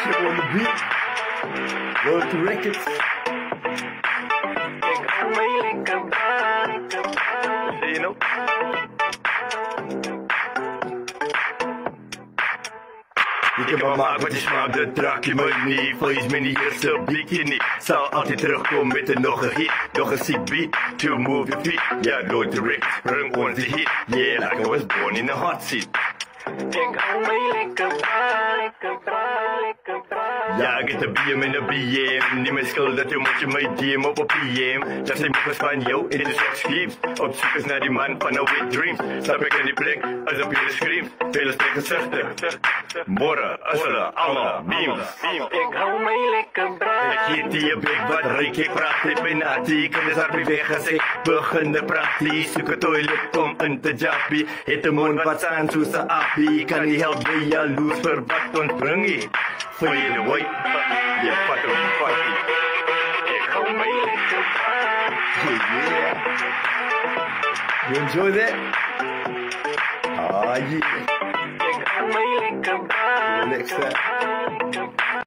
Chip on the beat. World Records. You know. Ik heb al maak wat je smaakt, dat draag je me niet. Volgens mij niet eerste bikini. Zal altijd terugkomen met een nog een hit. Nog een sick beat, to move your feet. Ja, Lloyd the Rick, run onze hit. Yeah, like I was born in a hot seat. Ja, ik heb de BM en de BM. Niet meer schuld dat je moet je mij DM op een PM. Dat zijn moeders van jou in de sex schemes. Op zoek is naar die man van een wet dreams. Stap ik in die plek als op je screams. Vele sterke zuchten. Morren, asselen, allemaal, beams. Ik hou mij lekker braaf. Ik heet die bek wat reik, ik praat dit penati. Ik kan dus hard bewegen als ik begin te praten. Zoek een toilet om in te jappie. Het de mond wat staan zoals een appie. Kan niet helpen jaloers voor wat ontbring je. Voor je de white, je vat op een party. Ik hou mij lekker braaf. Yeah. You enjoy that? Ah, yeah. Ik hou mij lekker braaf. Next time.